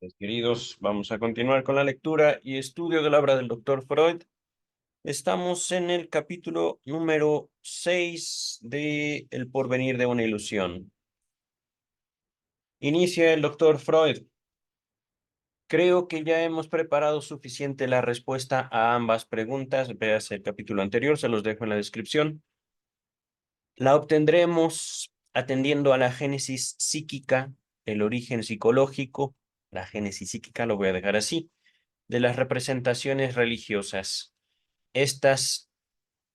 Pues, queridos, vamos a continuar con la lectura y estudio de la obra del doctor Freud. Estamos en el capítulo número 6 de El porvenir de una ilusión. Inicia el doctor Freud. Creo que ya hemos preparado suficiente la respuesta a ambas preguntas. Veas el capítulo anterior, se los dejo en la descripción. La obtendremos atendiendo a la génesis psíquica, el origen psicológico, la génesis psíquica, lo voy a dejar así, de las representaciones religiosas. Estas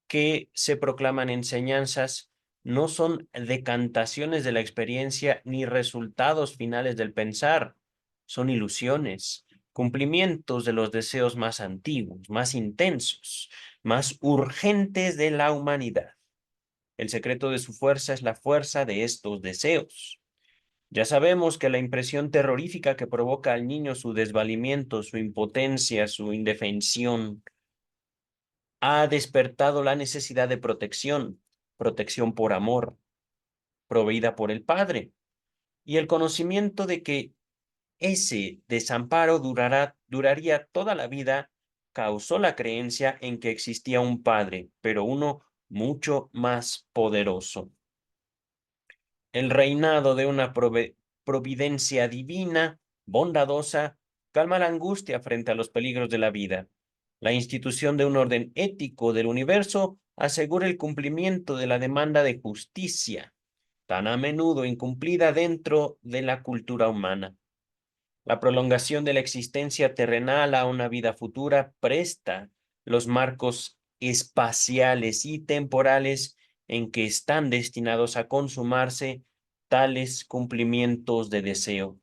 que se proclaman enseñanzas no son decantaciones de la experiencia ni resultados finales del pensar, son ilusiones, cumplimientos de los deseos más antiguos, más intensos, más urgentes de la humanidad. El secreto de su fuerza es la fuerza de estos deseos. Ya sabemos que la impresión terrorífica que provoca al niño su desvalimiento, su impotencia, su indefensión, ha despertado la necesidad de protección, protección por amor, proveída por el Padre, y el conocimiento de que ese desamparo duraría toda la vida, causó la creencia en que existía un Padre, pero uno mucho más poderoso. El reinado de una providencia divina, bondadosa, calma la angustia frente a los peligros de la vida. La institución de un orden ético del universo asegura el cumplimiento de la demanda de justicia, tan a menudo incumplida dentro de la cultura humana. La prolongación de la existencia terrenal a una vida futura presta los marcos espaciales y temporales en que están destinados a consumarse tales cumplimientos de deseo.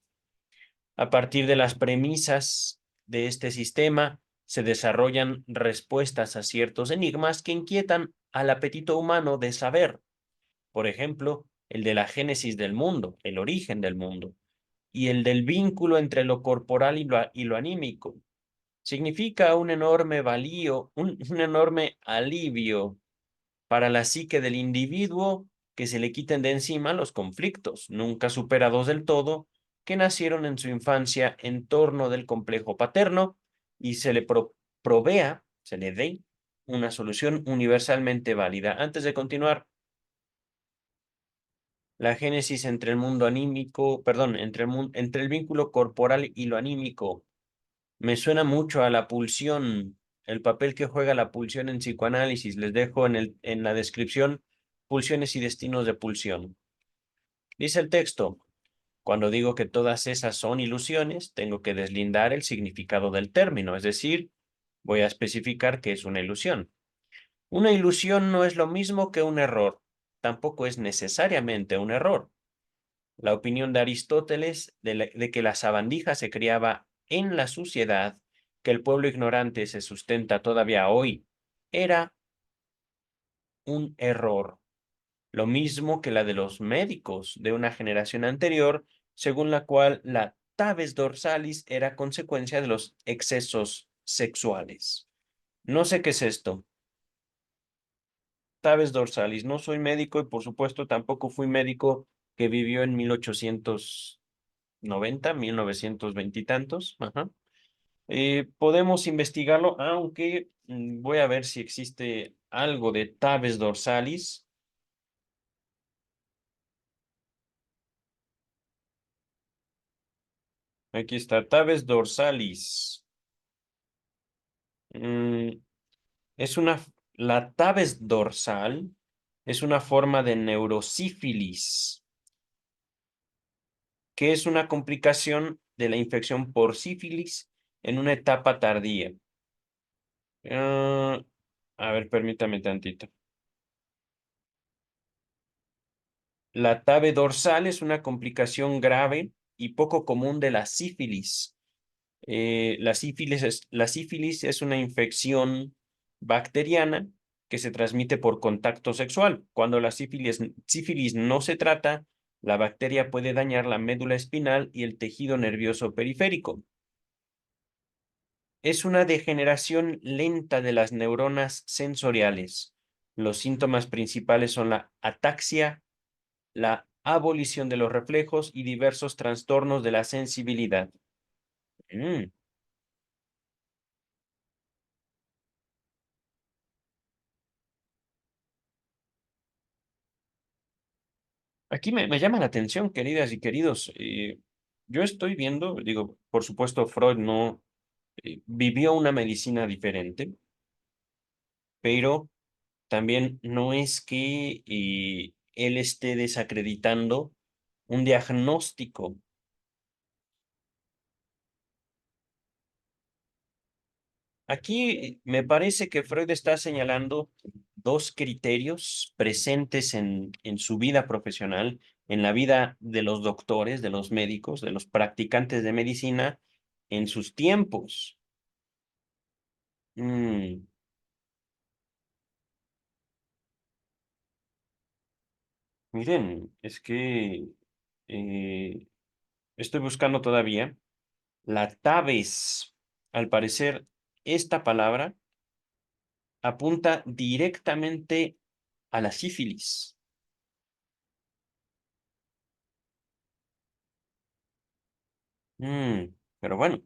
A partir de las premisas de este sistema, se desarrollan respuestas a ciertos enigmas que inquietan al apetito humano de saber. Por ejemplo, el de la génesis del mundo, el origen del mundo, y el del vínculo entre lo corporal y lo anímico. Significa un enorme un enorme alivio para la psique del individuo que se le quiten de encima los conflictos, nunca superados del todo, que nacieron en su infancia en torno del complejo paterno y se le provea, se le dé una solución universalmente válida. Antes de continuar, la génesis entre el mundo anímico, perdón, entre el vínculo corporal y lo anímico, me suena mucho a la pulsión, el papel que juega la pulsión en psicoanálisis. Les dejo en la descripción pulsiones y destinos de pulsión. Dice el texto, cuando digo que todas esas son ilusiones, tengo que deslindar el significado del término, es decir, voy a especificar qué es una ilusión. Una ilusión no es lo mismo que un error, tampoco es necesariamente un error. La opinión de Aristóteles de que la sabandija se criaba en la suciedad, que el pueblo ignorante se sustenta todavía hoy, era un error. Lo mismo que la de los médicos de una generación anterior, según la cual la tabes dorsalis era consecuencia de los excesos sexuales. No sé qué es esto. Tabes dorsalis. No soy médico y por supuesto tampoco fui médico que vivió en 1890, 1920 y tantos. Ajá. Podemos investigarlo, aunque voy a ver si existe algo de tabes dorsalis. Aquí está, tabes dorsalis. Mm, es la tabes dorsal es una forma de neurosífilis, que es una complicación de la infección por sífilis en una etapa tardía. Ah, a ver, permítame tantito. La tabe dorsal es una complicación grave y poco común de la sífilis. La sífilis es una infección bacteriana que se transmite por contacto sexual. Cuando la sífilis no se trata, la bacteria puede dañar la médula espinal y el tejido nervioso periférico. Es una degeneración lenta de las neuronas sensoriales. Los síntomas principales son la ataxia, la abolición de los reflejos y diversos trastornos de la sensibilidad. Mm. Aquí me llama la atención, queridas y queridos. Yo estoy viendo, digo, por supuesto, Freud no vivió una medicina diferente, pero también no es que él esté desacreditando un diagnóstico. Aquí me parece que Freud está señalando dos criterios presentes en su vida profesional, en la vida de los doctores, de los médicos, de los practicantes de medicina en sus tiempos. Mm, miren, es que eh, estoy buscando todavía la tabes. Al parecer, esta palabra apunta directamente a la sífilis. Pero bueno,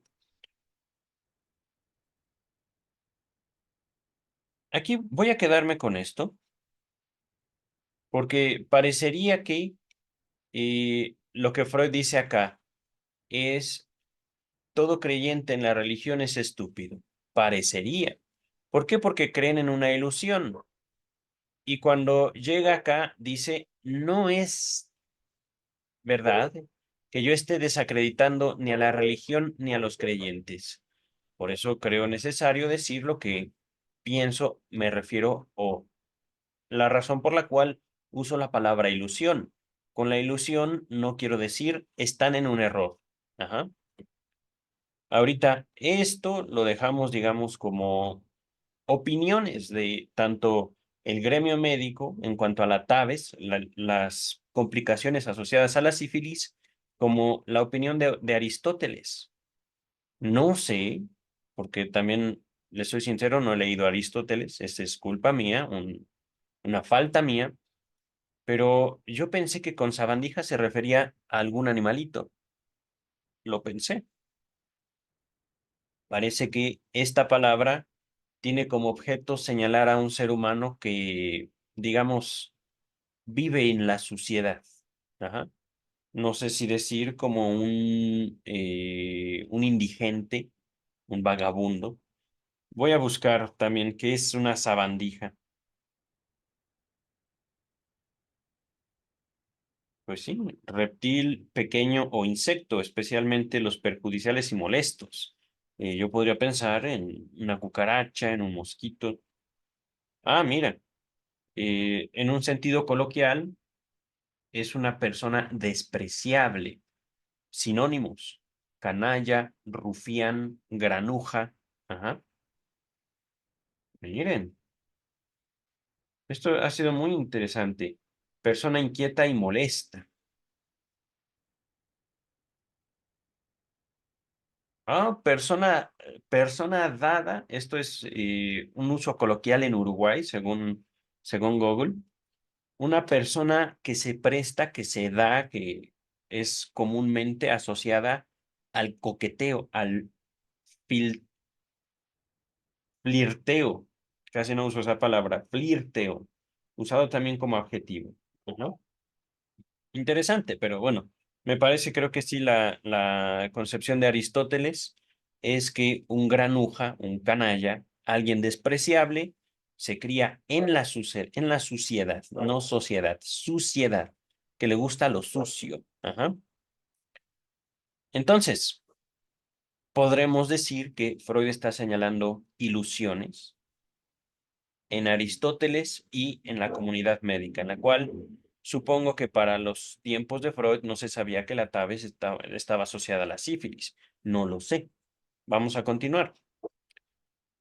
aquí voy a quedarme con esto, porque parecería que lo que Freud dice acá es todo creyente en la religión es estúpido. Parecería. ¿Por qué? Porque creen en una ilusión. Y cuando llega acá, dice, no es verdad que yo esté desacreditando ni a la religión ni a los creyentes. Por eso creo necesario decir lo que pienso, me refiero o la razón por la cual uso la palabra ilusión. Con la ilusión no quiero decir están en un error. Ajá. Ahorita esto lo dejamos, digamos, como opiniones de tanto el gremio médico en cuanto a la TAVES, las complicaciones asociadas a la sífilis, como la opinión de Aristóteles. No sé, porque también, le soy sincero, no he leído a Aristóteles, esa es culpa mía, una falta mía, pero yo pensé que con sabandija se refería a algún animalito, lo pensé. Parece que esta palabra tiene como objeto señalar a un ser humano que, digamos, vive en la suciedad. Ajá. No sé si decir como un indigente, un vagabundo. Voy a buscar también qué es una sabandija. Pues sí, reptil pequeño o insecto, especialmente los perjudiciales y molestos. Yo podría pensar en una cucaracha, en un mosquito. Ah, mira, en un sentido coloquial, es una persona despreciable. Sinónimos: canalla, rufián, granuja. Ajá. Miren, esto ha sido muy interesante. Persona inquieta y molesta. Ah, persona dada. Esto es un uso coloquial en Uruguay, según Google. Una persona que se presta, que se da, que es comúnmente asociada al coqueteo, al fil- flirteo. Casi no uso esa palabra, flirteo, usado también como adjetivo. ¿No? Interesante, pero bueno, me parece, creo que sí, la concepción de Aristóteles es que un granuja, un canalla, alguien despreciable, se cría en la suciedad, no sociedad, suciedad, que le gusta lo sucio. Ajá. Entonces, podremos decir que Freud está señalando ilusiones en Aristóteles y en la comunidad médica, en la cual supongo que para los tiempos de Freud no se sabía que la tabes estaba asociada a la sífilis. No lo sé. Vamos a continuar.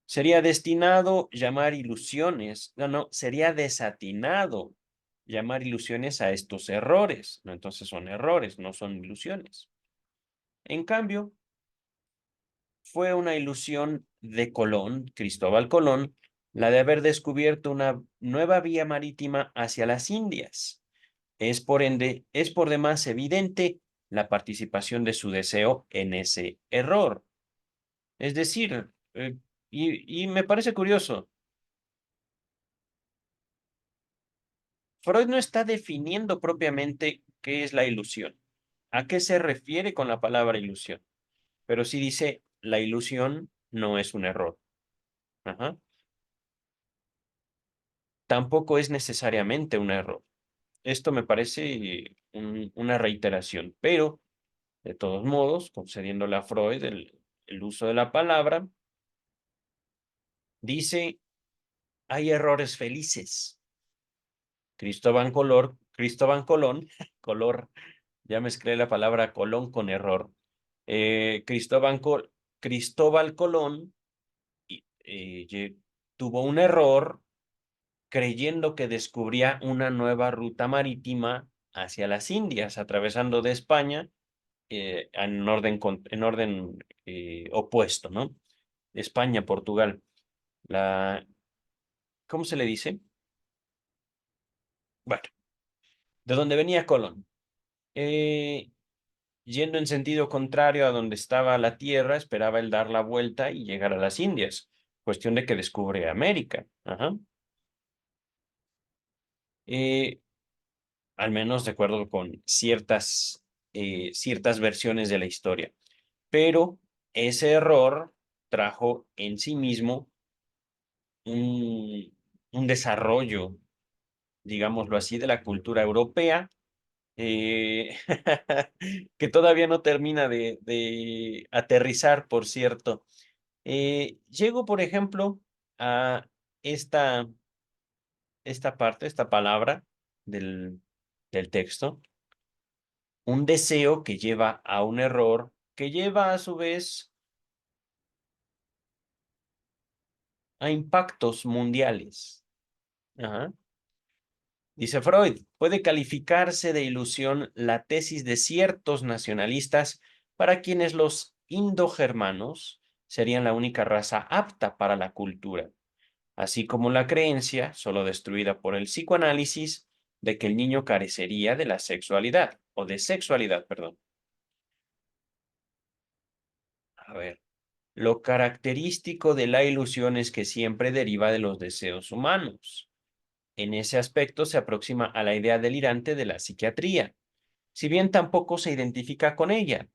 Sería destinado llamar ilusiones. No, no, sería desatinado llamar ilusiones a estos errores. No, entonces son errores, no son ilusiones. En cambio, fue una ilusión de Colón, Cristóbal Colón, la de haber descubierto una nueva vía marítima hacia las Indias. Es por ende, es por demás evidente la participación de su deseo en ese error. Es decir, y me parece curioso, Freud no está definiendo propiamente qué es la ilusión, a qué se refiere con la palabra ilusión, pero sí dice, la ilusión no es un error. Ajá. Tampoco es necesariamente un error. Esto me parece una reiteración, pero de todos modos, concediéndole a Freud el uso de la palabra, dice, hay errores felices. Cristóbal Colón, color, ya mezclé la palabra Colón con error. Eh, Cristóbal, Cristóbal Colón tuvo un error creyendo que descubría una nueva ruta marítima hacia las Indias, atravesando de España en orden opuesto, ¿no? España, Portugal. La, ¿Cómo se le dice? Bueno, de donde venía Colón. Eh, Yendo en sentido contrario a donde estaba la Tierra, esperaba él dar la vuelta y llegar a las Indias. Cuestión de que descubre América. Ajá. Eh, Al menos de acuerdo con ciertas versiones de la historia. Pero ese error trajo en sí mismo un desarrollo, digámoslo así, de la cultura europea, eh, que todavía no termina de aterrizar, por cierto. Llego, por ejemplo, a esta, esta parte, esta palabra del texto, un deseo que lleva a un error, que lleva a su vez a impactos mundiales. Ajá. Dice Freud, puede calificarse de ilusión la tesis de ciertos nacionalistas para quienes los indogermanos serían la única raza apta para la cultura, así como la creencia, solo destruida por el psicoanálisis, de que el niño carecería de la sexualidad, o de sexualidad, perdón. A ver, lo característico de la ilusión es que siempre deriva de los deseos humanos. En ese aspecto se aproxima a la idea delirante de la psiquiatría, si bien tampoco se identifica con ella.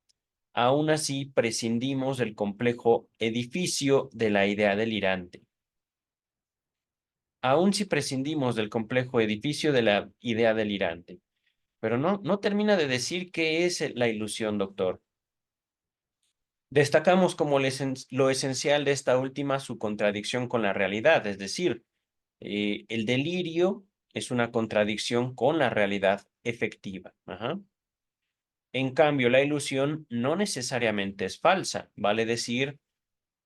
Aún así, prescindimos del complejo edificio de la idea delirante. Aún si prescindimos del complejo edificio de la idea delirante. Pero no termina de decir qué es la ilusión, doctor. Destacamos como lo esencial de esta última su contradicción con la realidad, es decir, el delirio es una contradicción con la realidad efectiva. Ajá. En cambio, la ilusión no necesariamente es falsa, vale decir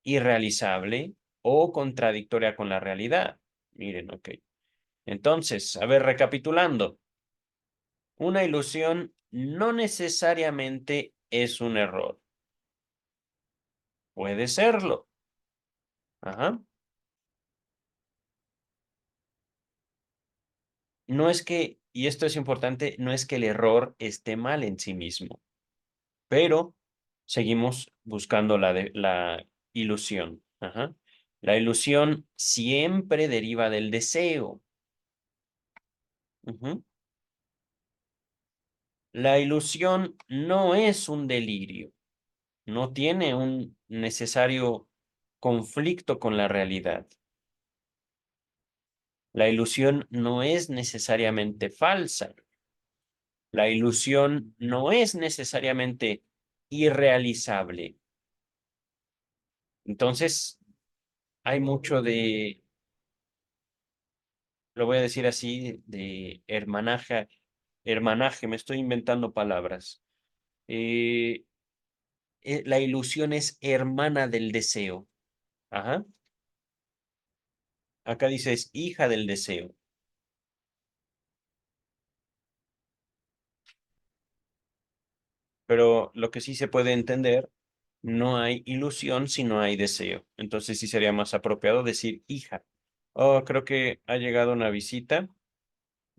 irrealizable o contradictoria con la realidad. Miren, ok. Entonces, a ver, recapitulando, una ilusión no necesariamente es un error. Puede serlo. Ajá. No es que, y esto es importante, no es que el error esté mal en sí mismo, pero seguimos buscando la ilusión. Ajá. La ilusión siempre deriva del deseo. Ujú. La ilusión no es un delirio, no tiene un necesario conflicto con la realidad. La ilusión no es necesariamente falsa. La ilusión no es necesariamente irrealizable. Entonces, hay mucho lo voy a decir así, de hermanaje, me estoy inventando palabras. Eh, la ilusión es hermana del deseo. Ajá. Acá dice es hija del deseo. Pero lo que sí se puede entender, no hay ilusión si no hay deseo. Entonces sí sería más apropiado decir hija. Oh, creo que ha llegado una visita.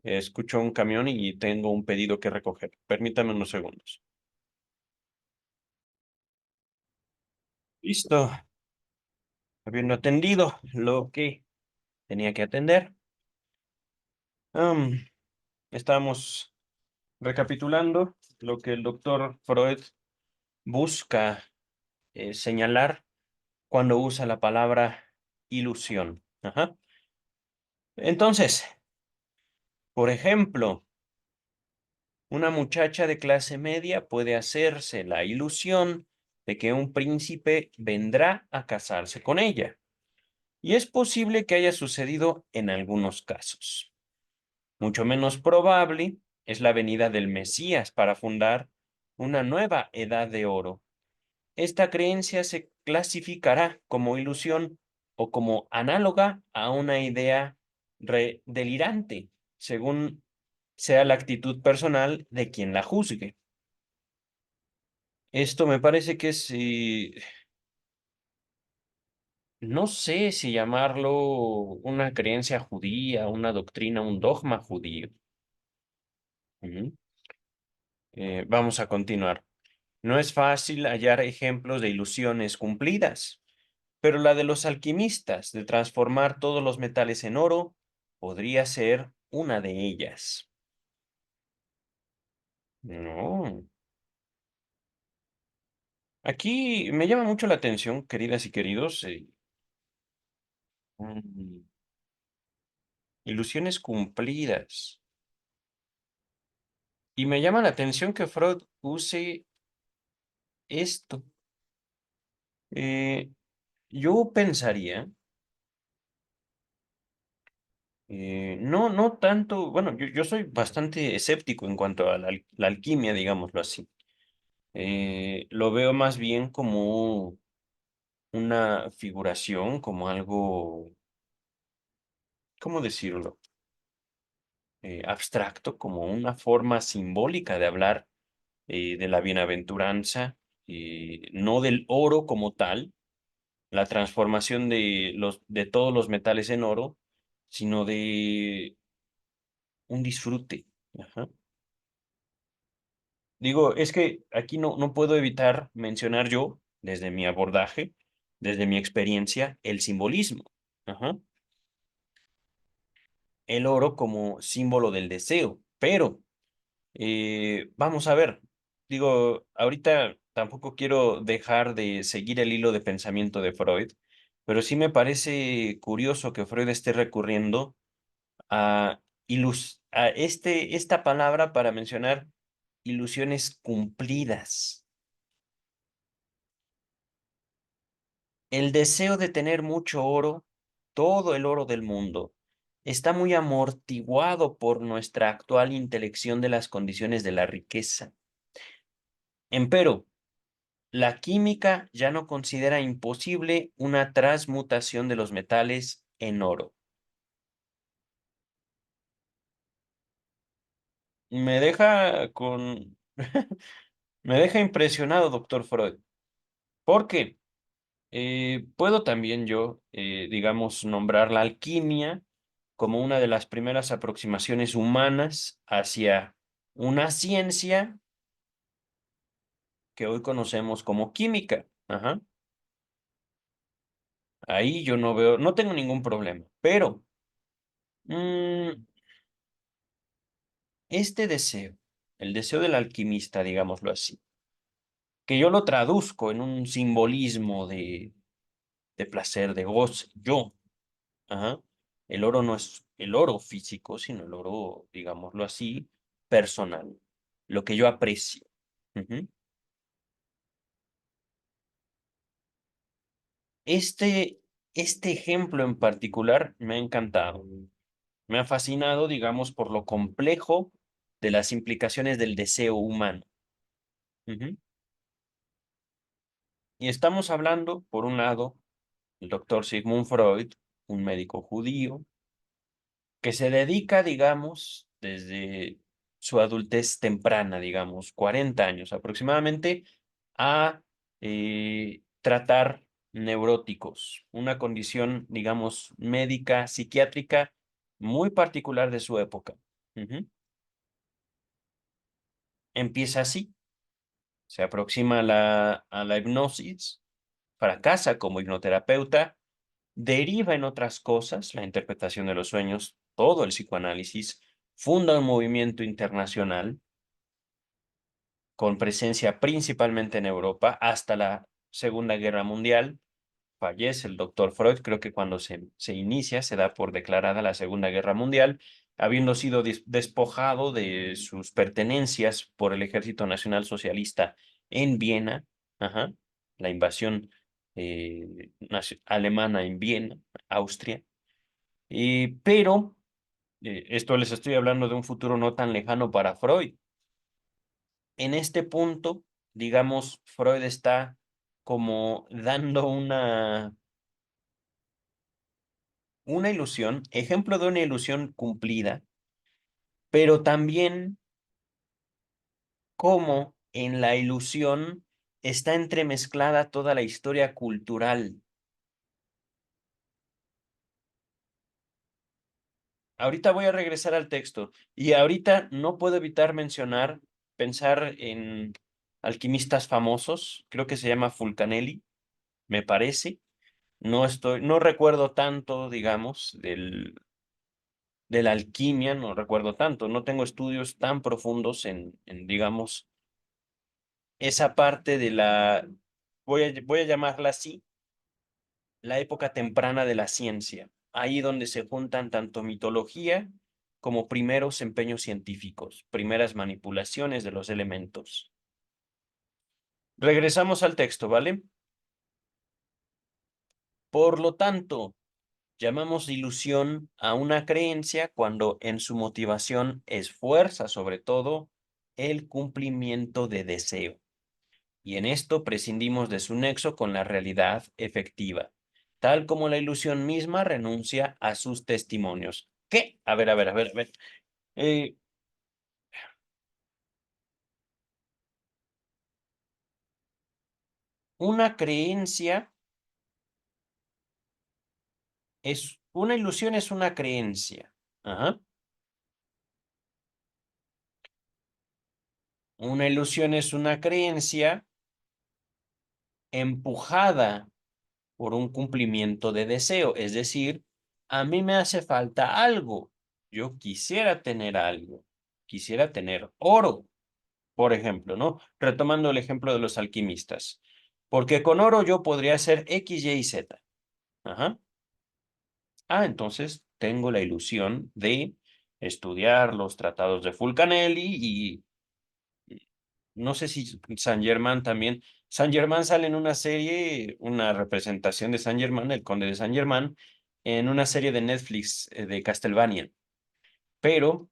Escucho un camión y tengo un pedido que recoger. Permítame unos segundos. Listo. Habiendo atendido lo que tenía que atender, am, estamos recapitulando lo que el doctor Freud busca señalar cuando usa la palabra ilusión. Ajá. Entonces, por ejemplo, una muchacha de clase media puede hacerse la ilusión de que un príncipe vendrá a casarse con ella. Y es posible que haya sucedido en algunos casos. Mucho menos probable es la venida del Mesías para fundar una nueva edad de oro. Esta creencia se clasificará como ilusión o como análoga a una idea delirante, según sea la actitud personal de quien la juzgue. Esto me parece que es, no sé si llamarlo una creencia judía, una doctrina, un dogma judío. Ujú. Vamos a continuar. No es fácil hallar ejemplos de ilusiones cumplidas, pero la de los alquimistas de transformar todos los metales en oro podría ser una de ellas. No. Aquí me llama mucho la atención, queridas y queridos, mm, ilusiones cumplidas. Y me llama la atención que Freud use esto. Eh, yo pensaría, no tanto, bueno, yo soy bastante escéptico en cuanto a la alquimia, digámoslo así. Lo veo más bien como una figuración, como algo, ¿cómo decirlo? Abstracto, como una forma simbólica de hablar de la bienaventuranza, no del oro como tal, la transformación de todos los metales en oro, sino de un disfrute. Ajá. Digo, es que aquí no puedo evitar mencionar yo, desde mi abordaje, desde mi experiencia, el simbolismo. Ajá. El oro como símbolo del deseo, pero vamos a ver, digo, ahorita tampoco quiero dejar de seguir el hilo de pensamiento de Freud, pero sí me parece curioso que Freud esté recurriendo a, esta palabra para mencionar ilusiones cumplidas. El deseo de tener mucho oro, todo el oro del mundo, está muy amortiguado por nuestra actual intelección de las condiciones de la riqueza. Empero, la química ya no considera imposible una transmutación de los metales en oro. Me deja con... Me deja impresionado, doctor Freud, porque puedo también yo, digamos, nombrar la alquimia como una de las primeras aproximaciones humanas hacia una ciencia que hoy conocemos como química. Ajá. Ahí yo no veo, no tengo ningún problema, pero mm, este deseo, el deseo del alquimista, digámoslo así, que yo lo traduzco en un simbolismo de placer, de goce, yo, ajá, el oro no es el oro físico, sino el oro, digámoslo así, personal, lo que yo aprecio. Ujú. Este, este ejemplo en particular me ha encantado, me ha fascinado, digamos, por lo complejo de las implicaciones del deseo humano. Ujú. Y estamos hablando, por un lado, el doctor Sigmund Freud, un médico judío, que se dedica, digamos, desde su adultez temprana, digamos, 40 años aproximadamente, a tratar neuróticos, una condición, digamos, médica, psiquiátrica muy particular de su época. Ujú. Empieza así, se aproxima a la hipnosis fracasa como hipnoterapeuta, deriva en otras cosas, la interpretación de los sueños, todo el psicoanálisis, funda un movimiento internacional con presencia principalmente en Europa hasta la Segunda Guerra Mundial. Fallece el doctor Freud, creo que cuando se inicia, se da por declarada la Segunda Guerra Mundial, habiendo sido despojado de sus pertenencias por el Ejército Nacional Socialista en Viena, ajá, la invasión alemana en Viena, Austria, pero esto les estoy hablando de un futuro no tan lejano para Freud. En este punto, digamos, Freud está como dando una ilusión, ejemplo de una ilusión cumplida, pero también cómo en la ilusión está entremezclada toda la historia cultural. Ahorita voy a regresar al texto y ahorita no puedo evitar pensar en alquimistas famosos, creo que se llama Fulcanelli, me parece. No recuerdo tanto, digamos, de la alquimia, no recuerdo tanto, no tengo estudios tan profundos digamos, esa parte de voy a llamarla así, la época temprana de la ciencia, ahí donde se juntan tanto mitología como primeros empeños científicos, primeras manipulaciones de los elementos. Regresamos al texto, ¿vale? Por lo tanto, llamamos ilusión a una creencia cuando en su motivación esfuerza sobre todo el cumplimiento de deseo. Y en esto prescindimos de su nexo con la realidad efectiva, tal como la ilusión misma renuncia a sus testimonios. ¿Qué? A ver, a ver, a ver, a ver. Eh, una creencia una ilusión es una creencia. Ajá. Una ilusión es una creencia empujada por un cumplimiento de deseo, es decir, a mí me hace falta algo, yo quisiera tener algo, quisiera tener oro, por ejemplo, ¿no? Retomando el ejemplo de los alquimistas, porque con oro yo podría hacer X, Y y Z. Ajá. Entonces tengo la ilusión de estudiar los tratados de Fulcanelli y no sé si Saint Germain también. Saint Germain sale en una serie, una representación de Saint Germain, el conde de Saint Germain, en una serie de Netflix de Castlevania. Pero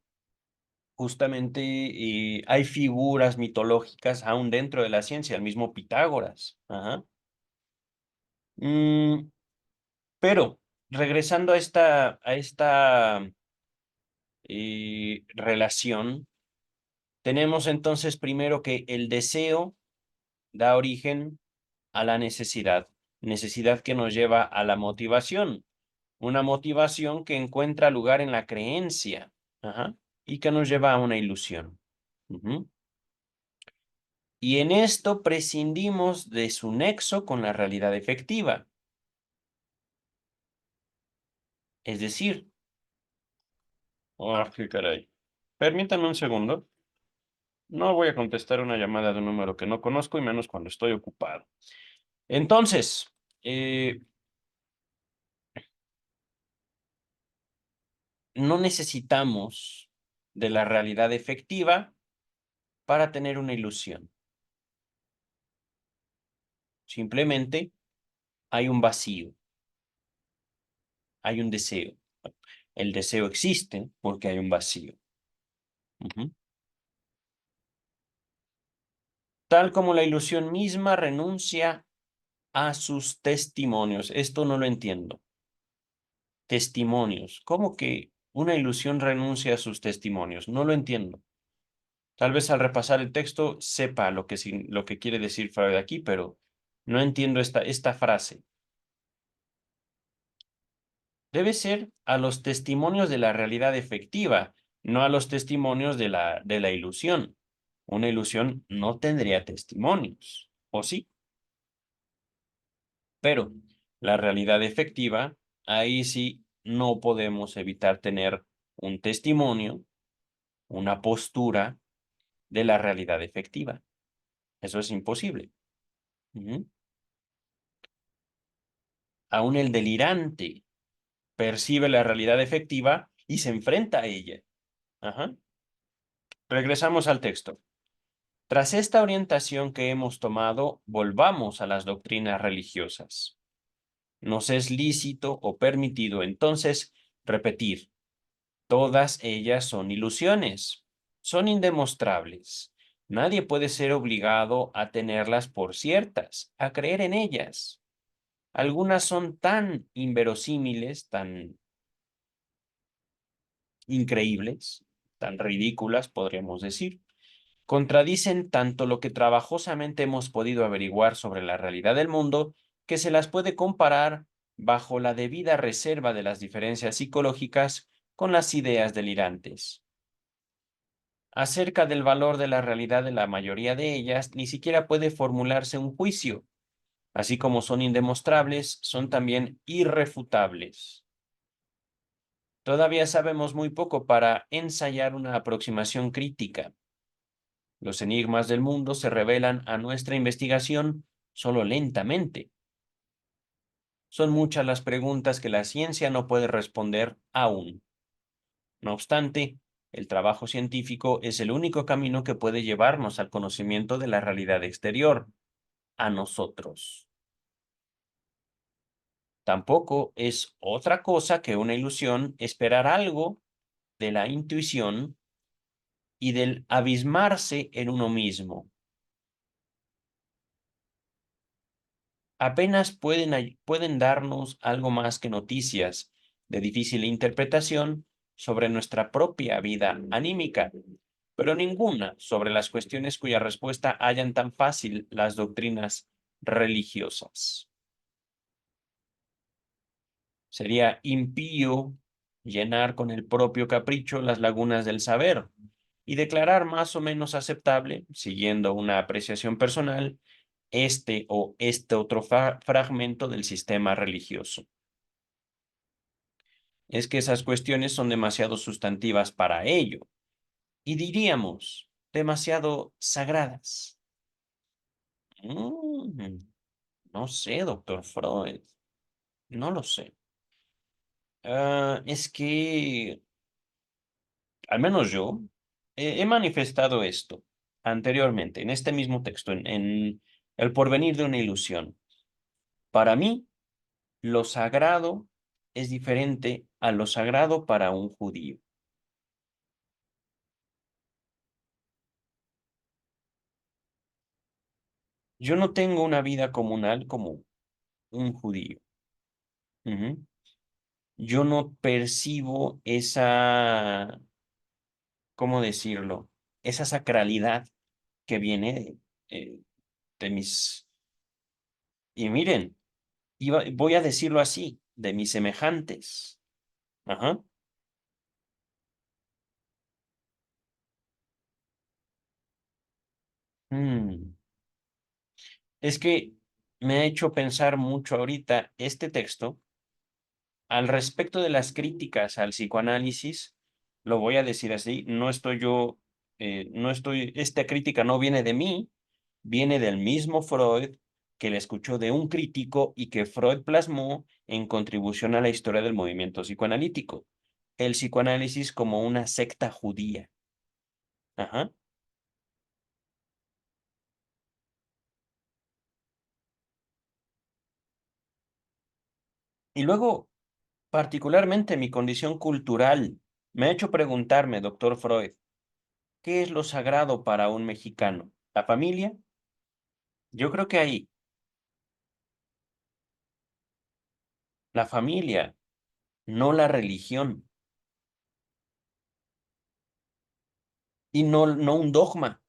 justamente hay figuras mitológicas aún dentro de la ciencia, el mismo Pitágoras. Ajá. Mm, pero regresando a esta relación, tenemos entonces primero que el deseo da origen a la necesidad que nos lleva a la motivación, una motivación que encuentra lugar en la creencia, ajá, y que nos lleva a una ilusión. Ujú. Y en esto prescindimos de su nexo con la realidad efectiva. Es decir, qué caray. Permítame un segundo. No voy a contestar una llamada de un número que no conozco y menos cuando estoy ocupado. Entonces, no necesitamos de la realidad efectiva para tener una ilusión. Simplemente hay un vacío, hay un deseo. El deseo existe porque hay un vacío. Ujú. Tal como la ilusión misma renuncia a sus testimonios. Esto no lo entiendo. Testimonios. ¿Cómo que una ilusión renuncia a sus testimonios? No lo entiendo. Tal vez al repasar el texto sepa lo que quiere decir Freud aquí, pero no entiendo esta frase. Debe ser a los testimonios de la realidad efectiva, no a los testimonios de la ilusión. Una ilusión no tendría testimonios, ¿o sí? Pero la realidad efectiva, ahí sí no podemos evitar tener un testimonio, una postura de la realidad efectiva. Eso es imposible. Ujú. Aún el delirante percibe la realidad efectiva y se enfrenta a ella. Ajá. Regresamos al texto. Tras esta orientación que hemos tomado, volvamos a las doctrinas religiosas. Nos es lícito o permitido entonces repetir, todas ellas son ilusiones, son indemostrables. Nadie puede ser obligado a tenerlas por ciertas, a creer en ellas. Algunas son tan inverosímiles, tan increíbles, tan ridículas, podríamos decir. Contradicen tanto lo que trabajosamente hemos podido averiguar sobre la realidad del mundo, que se las puede comparar bajo la debida reserva de las diferencias psicológicas con las ideas delirantes. Acerca del valor de la realidad de la mayoría de ellas, ni siquiera puede formularse un juicio. Así como son indemostrables, son también irrefutables. Todavía sabemos muy poco para ensayar una aproximación crítica. Los enigmas del mundo se revelan a nuestra investigación solo lentamente. Son muchas las preguntas que la ciencia no puede responder aún. No obstante, el trabajo científico es el único camino que puede llevarnos al conocimiento de la realidad exterior, a nosotros. Tampoco es otra cosa que una ilusión esperar algo de la intuición y del abismarse en uno mismo. Apenas pueden darnos algo más que noticias de difícil interpretación sobre nuestra propia vida anímica, pero ninguna sobre las cuestiones cuya respuesta hallan tan fácil las doctrinas religiosas. Sería impío llenar con el propio capricho las lagunas del saber y declarar más o menos aceptable, siguiendo una apreciación personal, este o este otro fragmento del sistema religioso. Es que esas cuestiones son demasiado sustantivas para ello, y diríamos, demasiado sagradas. Mm, no sé, doctor Freud, no lo sé. Es que, al menos yo, he manifestado esto anteriormente, en este mismo texto, en El porvenir de una ilusión. Para mí, lo sagrado es diferente a lo sagrado para un judío. Yo no tengo una vida comunal como un judío. Ujú. Yo no percibo esa, ¿cómo decirlo? Esa sacralidad que viene de mis, y miren, voy a decirlo así, de mis semejantes. Ajá. Mm. Es que me ha hecho pensar mucho ahorita este texto. Al respecto de las críticas al psicoanálisis, lo voy a decir así, esta crítica no viene de mí, viene del mismo Freud, que le escuchó de un crítico y que Freud plasmó en contribución a la historia del movimiento psicoanalítico. El psicoanálisis como una secta judía. Ajá. Y luego, particularmente mi condición cultural, me ha hecho preguntarme, doctor Freud, ¿qué es lo sagrado para un mexicano? ¿La familia? Yo creo que ahí, la familia, no la religión, y no un dogma.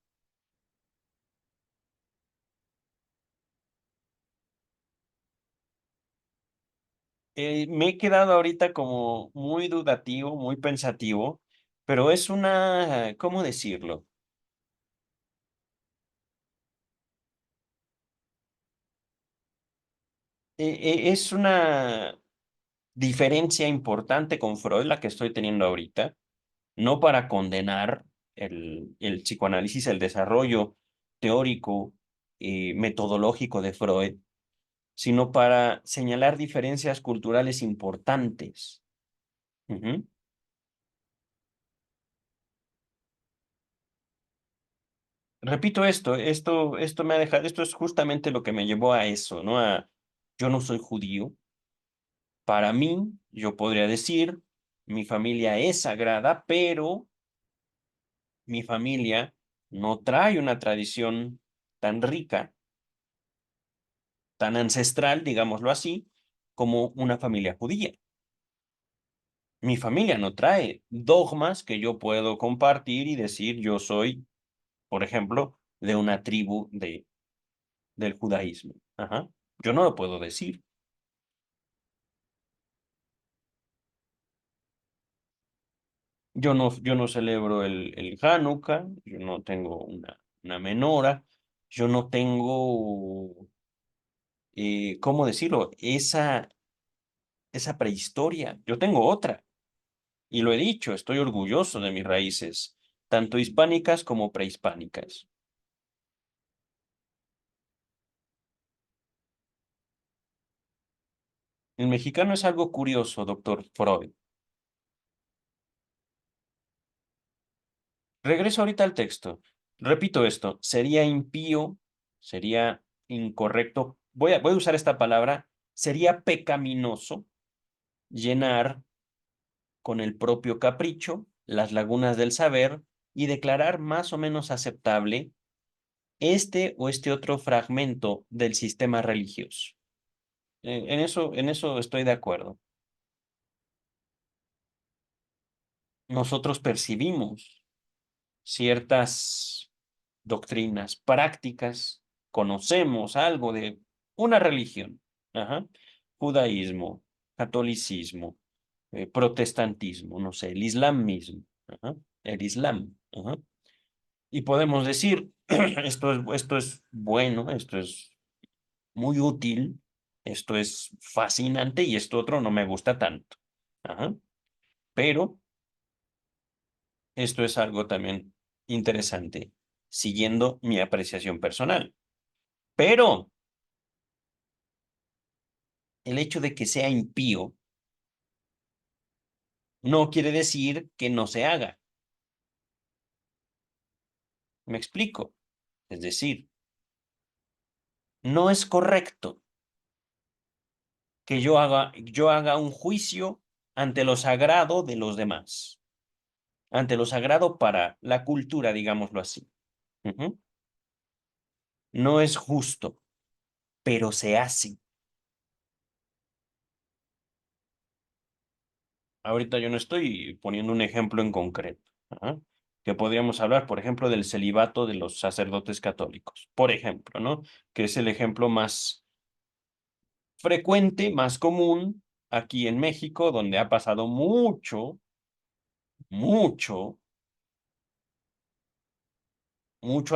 Me he quedado ahorita como muy dudativo, muy pensativo, pero es una, ¿cómo decirlo? Es una diferencia importante con Freud la que estoy teniendo ahorita, no para condenar el psicoanálisis, el desarrollo teórico y metodológico de Freud, sino para señalar diferencias culturales importantes. Ujú. Repito esto me ha dejado, esto es justamente lo que me llevó a eso, ¿no? Yo no soy judío. Para mí, yo podría decir, mi familia es sagrada, pero mi familia no trae una tradición tan rica, tan ancestral, digámoslo así, como una familia judía. Mi familia no trae dogmas que yo puedo compartir y decir yo soy, por ejemplo, de una tribu del judaísmo. Ajá. Yo no lo puedo decir. Yo no celebro el Hanukkah, yo no tengo una menora, yo no tengo, ¿cómo decirlo? Esa prehistoria. Yo tengo otra. Y lo he dicho, estoy orgulloso de mis raíces, tanto hispánicas como prehispánicas. El mexicano es algo curioso, doctor Freud. Regreso ahorita al texto. Repito esto, sería impío, sería incorrecto, voy a usar esta palabra, sería pecaminoso llenar con el propio capricho las lagunas del saber y declarar más o menos aceptable este o este otro fragmento del sistema religioso. En eso estoy de acuerdo. Nosotros percibimos ciertas doctrinas, prácticas, conocemos algo de una religión, ajá, judaísmo, catolicismo, protestantismo, no sé, el islam mismo, ajá, el islam, ajá, y podemos decir, esto es bueno, esto es muy útil, esto es fascinante y esto otro no me gusta tanto, ajá, pero esto es algo también interesante, siguiendo mi apreciación personal. Pero el hecho de que sea impío no quiere decir que no se haga. Me explico. Es decir, no es correcto que yo haga un juicio ante lo sagrado de los demás, ante lo sagrado para la cultura, digámoslo así. Ujú. No es justo, pero se hace. Ahorita yo no estoy poniendo un ejemplo en concreto. Ajá. Que podríamos hablar, por ejemplo, del celibato de los sacerdotes católicos, por ejemplo, ¿no? Que es el ejemplo más frecuente, más común aquí en México, donde ha pasado mucho, mucho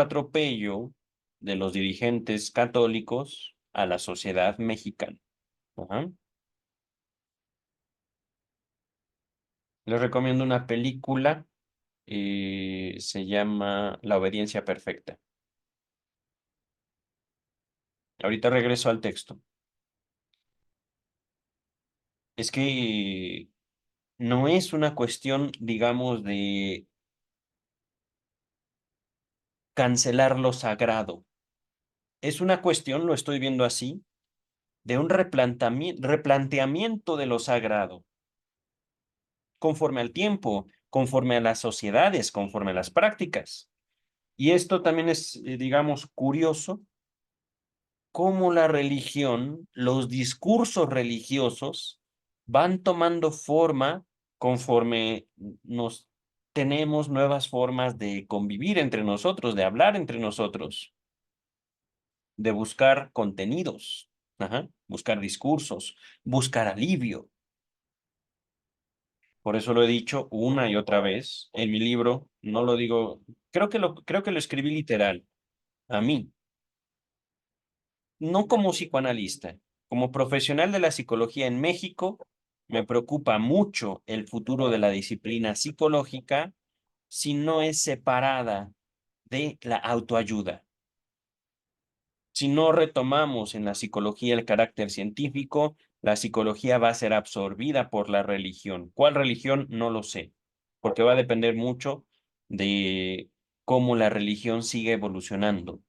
atropello de los dirigentes católicos a la sociedad mexicana. Ajá. Les recomiendo una película, se llama La obediencia perfecta. Ahorita regreso al texto. Es que no es una cuestión, digamos, de cancelar lo sagrado. Es una cuestión, lo estoy viendo así, de un replanteamiento de lo sagrado, conforme al tiempo, conforme a las sociedades, conforme a las prácticas. Y esto también es, digamos, curioso, cómo la religión, los discursos religiosos van tomando forma conforme nos tenemos nuevas formas de convivir entre nosotros, de hablar entre nosotros, de buscar contenidos, ajá, buscar discursos, buscar alivio. Por eso lo he dicho una y otra vez en mi libro, no lo digo, creo que lo escribí literal, a mí, no como psicoanalista. Como profesional de la psicología en México, me preocupa mucho el futuro de la disciplina psicológica si no es separada de la autoayuda. Si no retomamos en la psicología el carácter científico, la psicología va a ser absorbida por la religión. ¿Cuál religión? No lo sé, porque va a depender mucho de cómo la religión sigue evolucionando.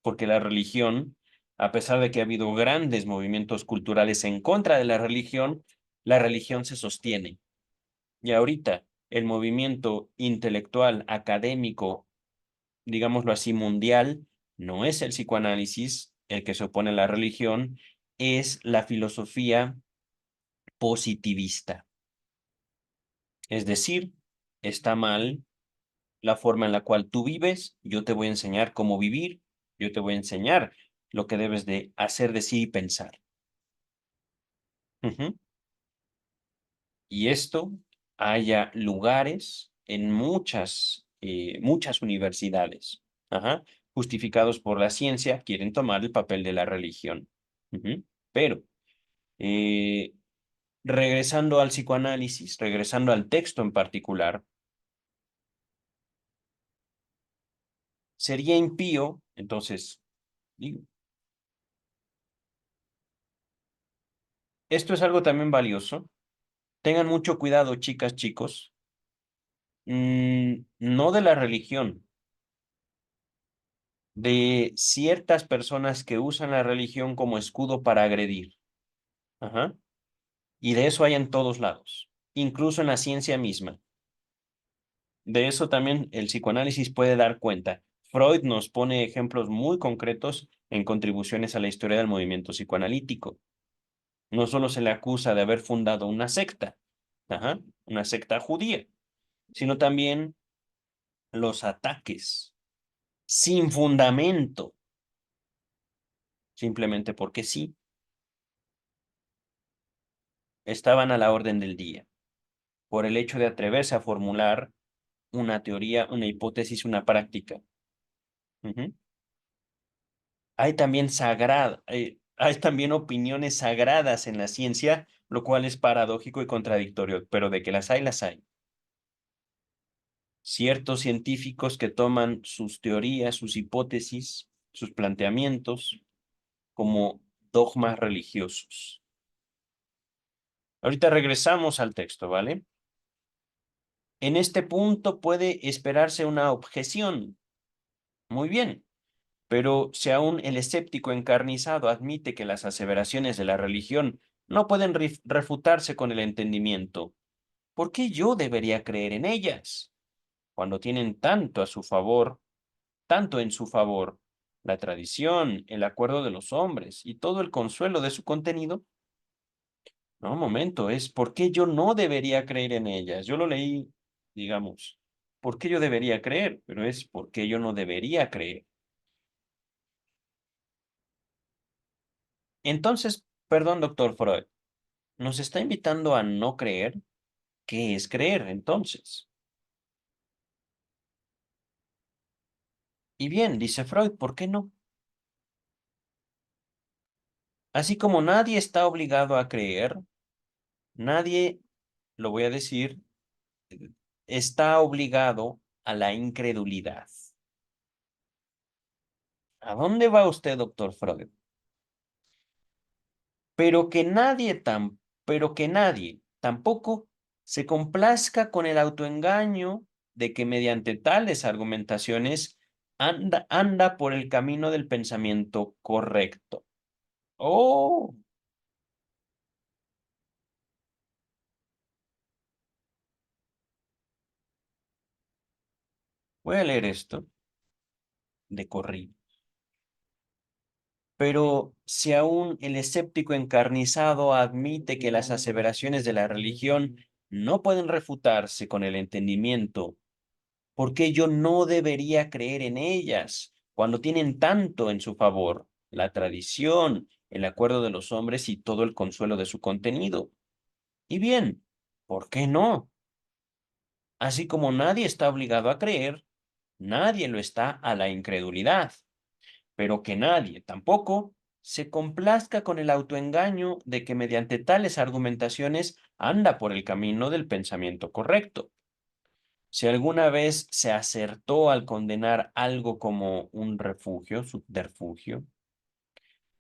Porque la religión, a pesar de que ha habido grandes movimientos culturales en contra de la religión se sostiene. Y ahorita el movimiento intelectual, académico, digámoslo así, mundial, no es el psicoanálisis el que se opone a la religión, es la filosofía positivista. Es decir, está mal la forma en la cual tú vives, yo te voy a enseñar cómo vivir, yo te voy a enseñar lo que debes de hacer, decir y pensar. Ujú. Y esto haya lugares en muchas universidades, ajá, justificados por la ciencia, quieren tomar el papel de la religión. Ujú. Pero, eh, regresando al psicoanálisis, regresando al texto en particular, sería impío, entonces, digo, esto es algo también valioso. Tengan mucho cuidado, chicas, chicos, no de la religión, de ciertas personas que usan la religión como escudo para agredir. Ajá. Y de eso hay en todos lados, incluso en la ciencia misma. De eso también el psicoanálisis puede dar cuenta. Freud nos pone ejemplos muy concretos en contribuciones a la historia del movimiento psicoanalítico. No solo se le acusa de haber fundado una secta, ajá, una secta judía, sino también los ataques sin fundamento, simplemente porque sí, estaban a la orden del día, por el hecho de atreverse a formular una teoría, una hipótesis, una práctica. Ujú. Hay también opiniones sagradas en la ciencia, lo cual es paradójico y contradictorio, pero de que las hay, las hay. Ciertos científicos que toman sus teorías, sus hipótesis, sus planteamientos como dogmas religiosos. Ahorita regresamos al texto, ¿vale? En este punto puede esperarse una objeción. Muy bien. Pero si aún el escéptico encarnizado admite que las aseveraciones de la religión no pueden refutarse con el entendimiento, ¿por qué yo debería creer en ellas? Cuando tienen tanto a su favor, tanto en su favor, la tradición, el acuerdo de los hombres y todo el consuelo de su contenido. No, un momento, es ¿por qué yo no debería creer en ellas? Yo lo leí, digamos, ¿por qué yo debería creer? Pero es ¿por qué yo no debería creer? Entonces, perdón, doctor Freud. Nos está invitando a no creer. ¿Qué es creer entonces? Y bien, dice Freud, ¿por qué no? Así como nadie está obligado a creer, nadie, lo voy a decir, está obligado a la incredulidad. ¿A dónde va usted, doctor Freud? Pero que nadie pero que nadie tampoco se complazca con el autoengaño de que mediante tales argumentaciones anda por el camino del pensamiento correcto. Oh, voy a leer esto de corrido. Pero si aún el escéptico encarnizado admite que las aseveraciones de la religión no pueden refutarse con el entendimiento, ¿por qué yo no debería creer en ellas cuando tienen tanto en su favor? La tradición, el acuerdo de los hombres y todo el consuelo de su contenido. Y bien, ¿por qué no? Así como nadie está obligado a creer, nadie lo está a la incredulidad, pero que nadie tampoco se complazca con el autoengaño de que mediante tales argumentaciones anda por el camino del pensamiento correcto. Si alguna vez se acertó al condenar algo como un refugio, subterfugio,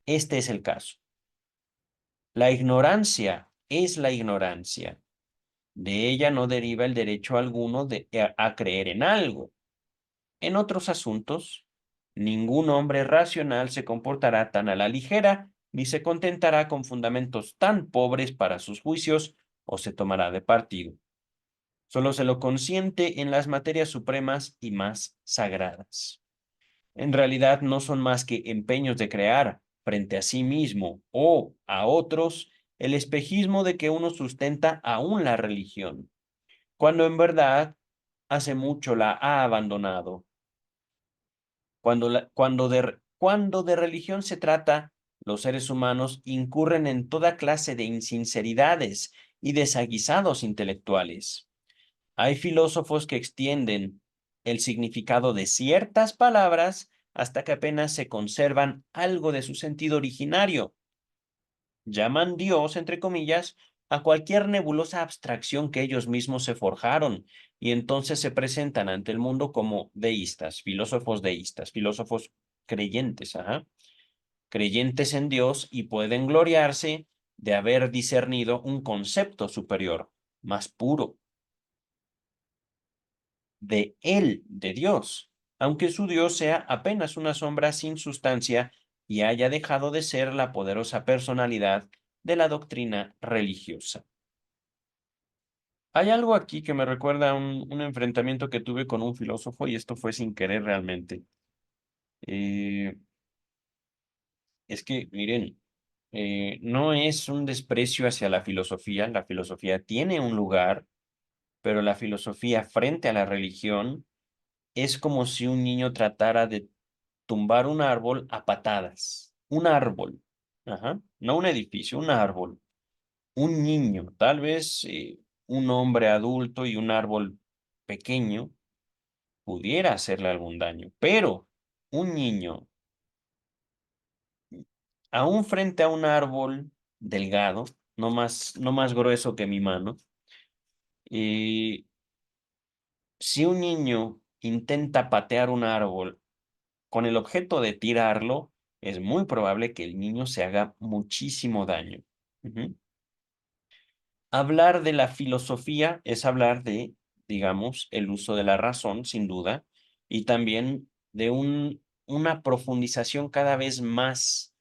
este es el caso. La ignorancia es la ignorancia. De ella no deriva el derecho alguno a creer en algo. En otros asuntos, ningún hombre racional se comportará tan a la ligera, ni se contentará con fundamentos tan pobres para sus juicios, o se tomará de partido. Solo se lo consiente en las materias supremas y más sagradas. En realidad no son más que empeños de crear, frente a sí mismo o a otros, el espejismo de que uno sustenta aún la religión, cuando en verdad hace mucho la ha abandonado. Cuando de religión se trata, los seres humanos incurren en toda clase de insinceridades y desaguisados intelectuales. Hay filósofos que extienden el significado de ciertas palabras hasta que apenas se conservan algo de su sentido originario. Llaman Dios, entre comillas, a cualquier nebulosa abstracción que ellos mismos se forjaron, y entonces se presentan ante el mundo como deístas, filósofos creyentes, ajá, creyentes en Dios, y pueden gloriarse de haber discernido un concepto superior, más puro, de Él, de Dios, aunque su Dios sea apenas una sombra sin sustancia y haya dejado de ser la poderosa personalidad de la doctrina religiosa. Hay algo aquí que me recuerda a un enfrentamiento que tuve con un filósofo, y esto fue sin querer realmente. Eh, es que, miren, no es un desprecio hacia la filosofía tiene un lugar, pero la filosofía frente a la religión es como si un niño tratara de tumbar un árbol a patadas. Un árbol. Ajá. No un edificio, un árbol. Un niño, tal vez un hombre adulto y un árbol pequeño pudiera hacerle algún daño, pero un niño, aún frente a un árbol delgado, no más grueso que mi mano, y si un niño intenta patear un árbol con el objeto de tirarlo, es muy probable que el niño se haga muchísimo daño. Ujú. Hablar de la filosofía es hablar de, digamos, el uso de la razón, sin duda, y también de una profundización cada vez más,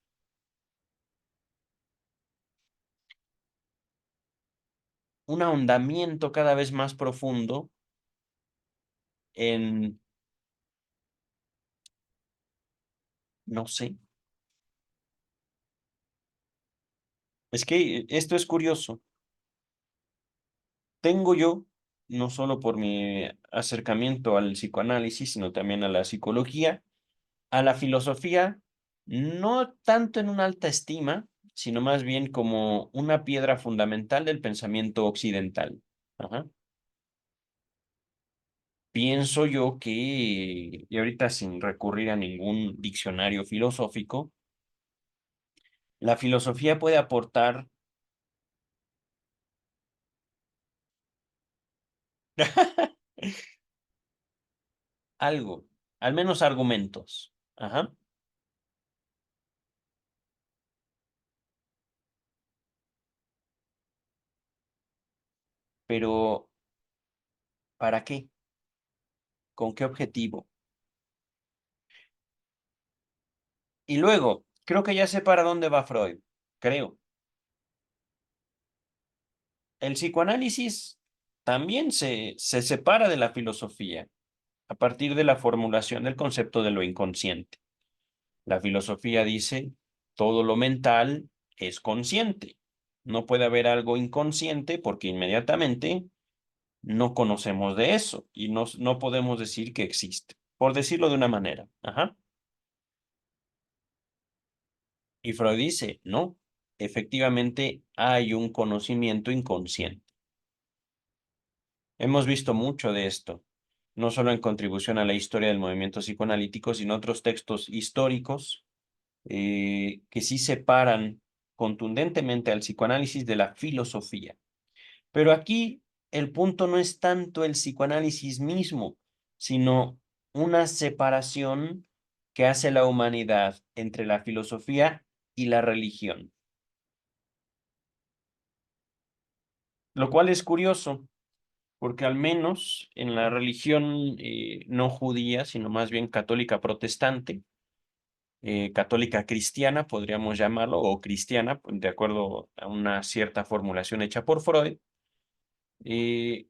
un ahondamiento cada vez más profundo en, no sé, es que esto es curioso. Tengo yo, no solo por mi acercamiento al psicoanálisis, sino también a la psicología, a la filosofía, no tanto en una alta estima, sino más bien como una piedra fundamental del pensamiento occidental. Ajá. Pienso yo que, y ahorita sin recurrir a ningún diccionario filosófico, la filosofía puede aportar algo, al menos argumentos. Ajá. Pero, ¿para qué? ¿Con qué objetivo? Y luego, creo que ya sé para dónde va Freud. Creo. El psicoanálisis también se separa de la filosofía a partir de la formulación del concepto de lo inconsciente. La filosofía dice, todo lo mental es consciente. No puede haber algo inconsciente porque inmediatamente no conocemos de eso y no podemos decir que existe, por decirlo de una manera. Ajá. Y Freud dice, no, efectivamente hay un conocimiento inconsciente. Hemos visto mucho de esto, no solo en contribución a la historia del movimiento psicoanalítico, sino otros textos históricos. que sí separan contundentemente al psicoanálisis de la filosofía. Pero aquí el punto no es tanto el psicoanálisis mismo, sino una separación que hace la humanidad entre la filosofía y la religión. Lo cual es curioso, porque al menos en la religión no judía, sino más bien católica protestante, católica cristiana, podríamos llamarlo, o cristiana, de acuerdo a una cierta formulación hecha por Freud, eh,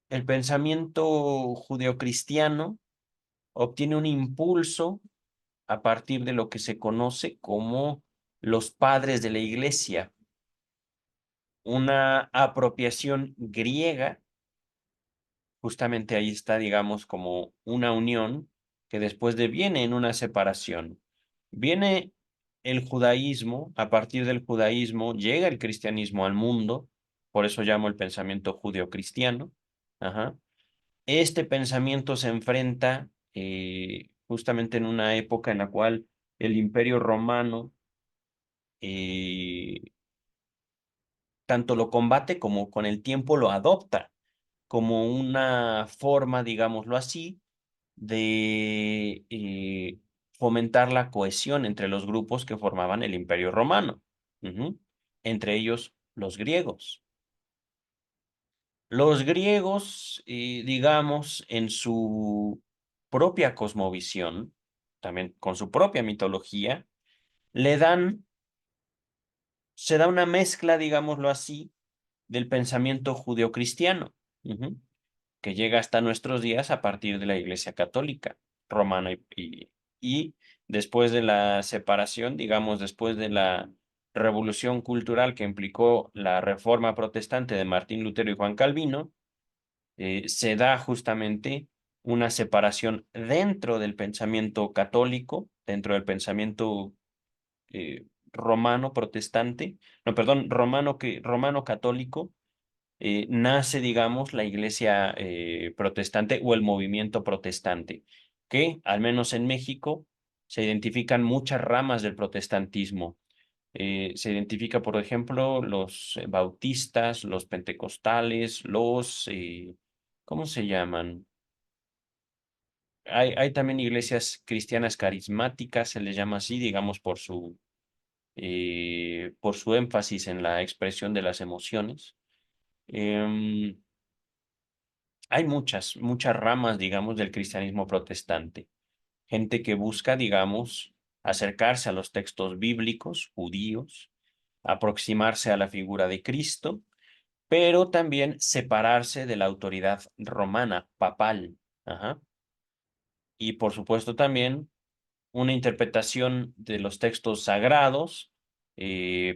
el pensamiento judeocristiano obtiene un impulso a partir de lo que se conoce como los padres de la iglesia, una apropiación griega. Justamente ahí está, digamos, como una unión que después deviene en una separación. Viene el judaísmo, a partir del judaísmo llega el cristianismo al mundo, por eso llamo el pensamiento judeocristiano. Ajá. Este pensamiento se enfrenta justamente en una época en la cual el Imperio Romano eh, tanto lo combate como con el tiempo lo adopta como una forma, digámoslo así, de fomentar la cohesión entre los grupos que formaban el Imperio Romano, ujú, entre ellos los griegos. Los griegos, digamos, en su propia cosmovisión, también con su propia mitología, le dan, se da una mezcla, digámoslo así, del pensamiento judeocristiano, ujú, que llega hasta nuestros días a partir de la Iglesia Católica romana y después de la separación, digamos, después de la revolución cultural que implicó la reforma protestante de Martín Lutero y Juan Calvino, se da justamente una separación dentro del pensamiento católico, dentro del pensamiento romano protestante, no, perdón, romano católico, nace, digamos, la iglesia protestante o el movimiento protestante, que al menos en México se identifican muchas ramas del protestantismo. Se identifica, por ejemplo, los bautistas, los pentecostales, ¿cómo se llaman? Hay también iglesias cristianas carismáticas, se les llama así, digamos, por su énfasis en la expresión de las emociones. Em, Hay muchas ramas, digamos, del cristianismo protestante. Gente que busca, digamos, acercarse a los textos bíblicos judíos, aproximarse a la figura de Cristo, pero también separarse de la autoridad romana, papal. Ajá. Y por supuesto también una interpretación de los textos sagrados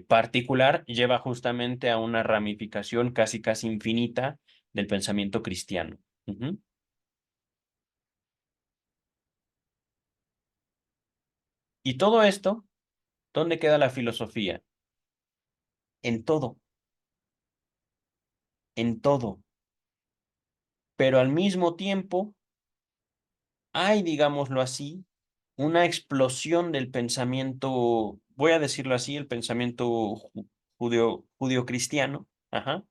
particular lleva justamente a una ramificación casi infinita del pensamiento cristiano. Ujú. Y todo esto, ¿dónde queda la filosofía? En todo, en todo. Pero al mismo tiempo hay, digámoslo así, una explosión del pensamiento, voy a decirlo así, el pensamiento judío-cristiano, ajá,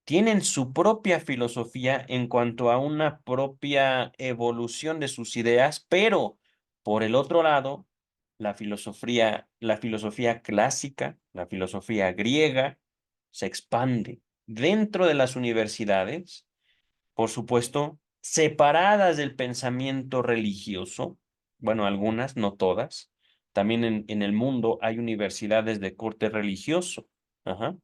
tienen su propia filosofía en cuanto a una propia evolución de sus ideas, pero por el otro lado, la filosofía clásica, la filosofía griega, se expande dentro de las universidades, por supuesto, separadas del pensamiento religioso, bueno, algunas, no todas. También en el mundo hay universidades de corte religioso, ajá,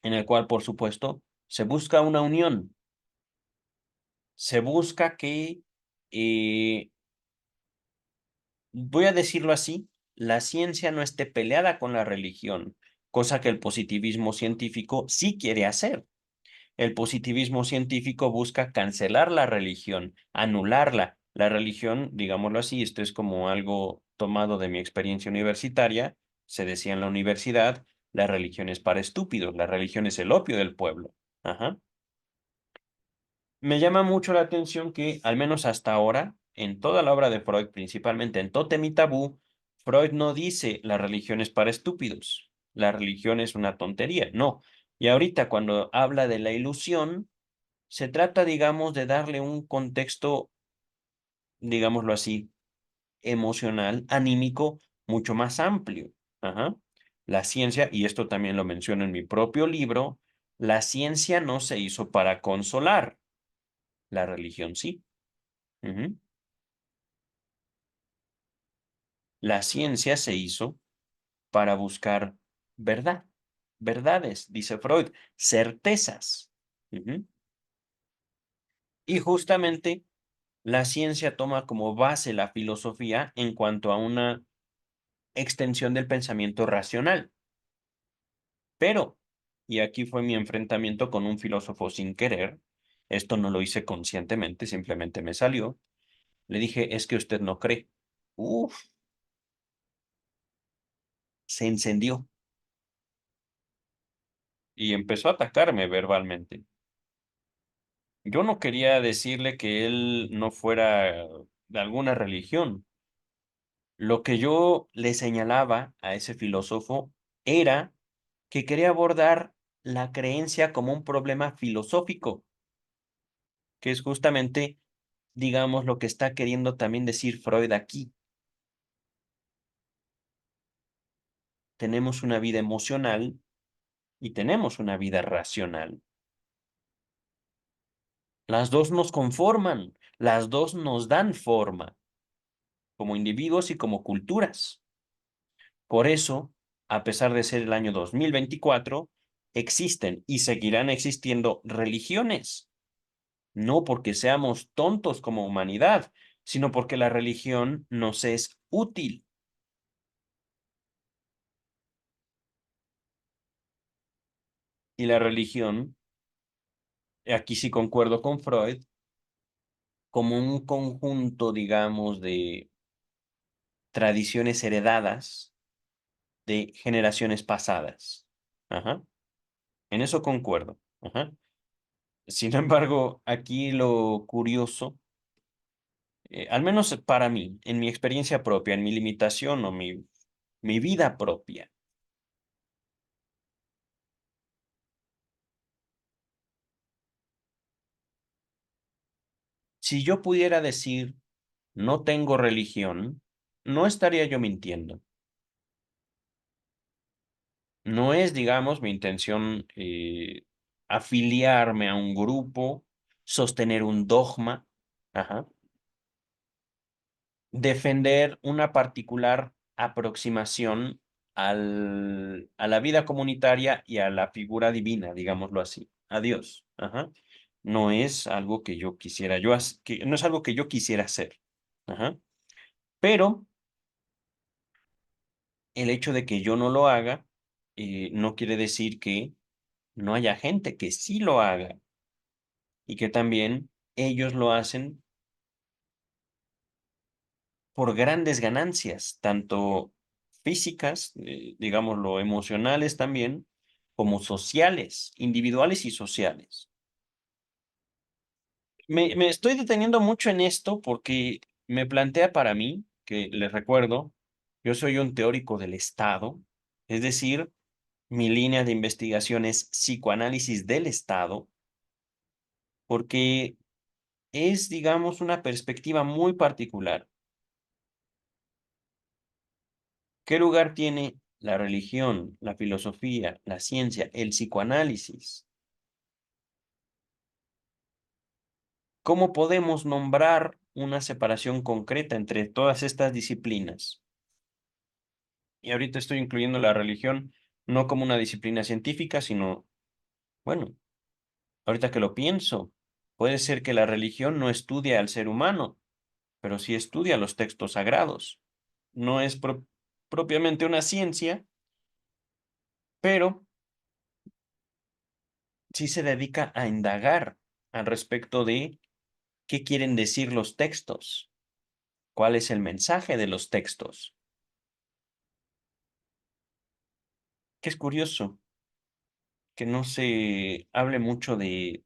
en el cual, por supuesto, se busca una unión, se busca que, eh, voy a decirlo así, la ciencia no esté peleada con la religión, cosa que el positivismo científico sí quiere hacer. El positivismo científico busca cancelar la religión, anularla. La religión, digámoslo así, esto es como algo tomado de mi experiencia universitaria, se decía en la universidad, la religión es para estúpidos, la religión es el opio del pueblo. Ajá. Me llama mucho la atención que, al menos hasta ahora, en toda la obra de Freud, principalmente en Tótem y Tabú, Freud no dice la religión es para estúpidos, la religión es una tontería, no. Y ahorita cuando habla de la ilusión, se trata, digamos, de darle un contexto, digámoslo así, emocional, anímico, mucho más amplio. Ajá. La ciencia, y esto también lo menciono en mi propio libro, la ciencia no se hizo para consolar, la religión sí. Ujú. La ciencia se hizo para buscar verdad, verdades, dice Freud, certezas. Ujú. Y justamente la ciencia toma como base la filosofía en cuanto a una extensión del pensamiento racional. Pero, y aquí fue mi enfrentamiento con un filósofo sin querer, esto no lo hice conscientemente, simplemente me salió, le dije, es que usted no cree. Uf, se encendió y empezó a atacarme verbalmente. Yo no quería decirle que él no fuera de alguna religión. Lo que yo le señalaba a ese filósofo era que quería abordar la creencia como un problema filosófico, que es justamente, digamos, lo que está queriendo también decir Freud aquí. Tenemos una vida emocional y tenemos una vida racional. Las dos nos conforman, las dos nos dan forma, como individuos y como culturas. Por eso, a pesar de ser el año 2024, existen y seguirán existiendo religiones, no porque seamos tontos como humanidad, sino porque la religión nos es útil. Y la religión, aquí sí concuerdo con Freud, como un conjunto, digamos, de tradiciones heredadas de generaciones pasadas. Ajá. En eso concuerdo. Ajá. Sin embargo, aquí lo curioso, al menos para mí, en mi experiencia propia, en mi limitación o mi vida propia, si yo pudiera decir no tengo religión, no estaría yo mintiendo. No es, digamos, mi intención afiliarme a un grupo, sostener un dogma, ajá, defender una particular aproximación a la vida comunitaria y a la figura divina, digámoslo así, a Dios. Ajá. No es algo que yo quisiera, no es algo que yo quisiera hacer. Ajá. Pero el hecho de que yo no lo haga, no quiere decir que no haya gente que sí lo haga y que también ellos lo hacen por grandes ganancias, tanto físicas, digámoslo, emocionales también, como sociales, individuales y sociales. Me estoy deteniendo mucho en esto porque me plantea para mí, que les recuerdo, yo soy un teórico del Estado, es decir, mi línea de investigación es psicoanálisis del Estado, porque es, digamos, una perspectiva muy particular. ¿Qué lugar tiene la religión, la filosofía, la ciencia, el psicoanálisis? ¿Cómo podemos nombrar una separación concreta entre todas estas disciplinas? Y ahorita estoy incluyendo la religión no como una disciplina científica, sino, bueno, ahorita que lo pienso, puede ser que la religión no estudie al ser humano, pero sí estudia los textos sagrados. No es propiamente una ciencia, pero sí se dedica a indagar al respecto de qué quieren decir los textos, cuál es el mensaje de los textos. Que es curioso que no se hable mucho de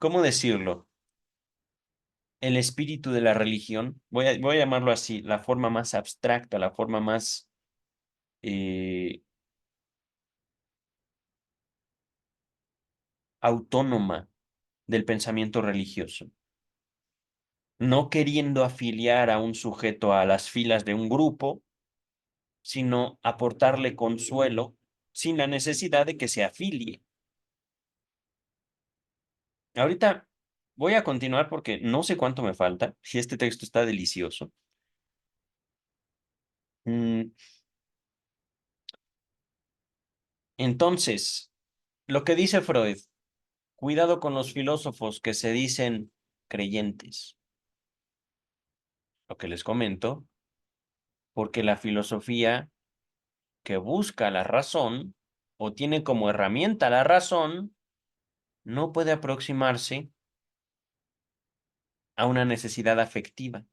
¿cómo decirlo? El espíritu de la religión, voy a llamarlo así, la forma más abstracta, la forma más eh, autónoma del pensamiento religioso, no queriendo afiliar a un sujeto a las filas de un grupo, sino aportarle consuelo sin la necesidad de que se afilie. Ahorita voy a continuar porque no sé cuánto me falta, si este texto está delicioso. Mm, Entonces, lo que dice Freud, cuidado con los filósofos que se dicen creyentes. Lo que les comento, porque la filosofía que busca la razón o tiene como herramienta la razón, no puede aproximarse a una necesidad afectiva,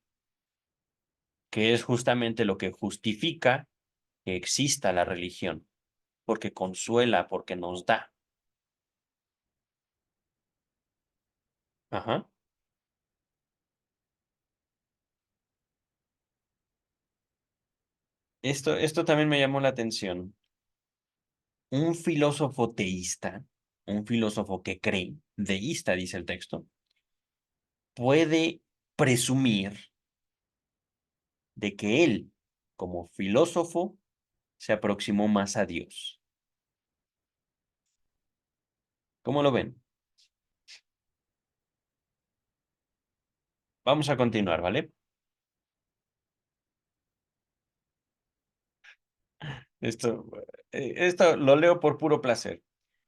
que es justamente lo que justifica que exista la religión, porque consuela, porque nos da. Ajá. Esto también me llamó la atención. Un filósofo teísta, un filósofo que cree, deísta dice el texto, puede presumir de que él, como filósofo, se aproximó más a Dios. ¿Cómo lo ven? Vamos a continuar, ¿vale? Esto, esto lo leo por puro placer.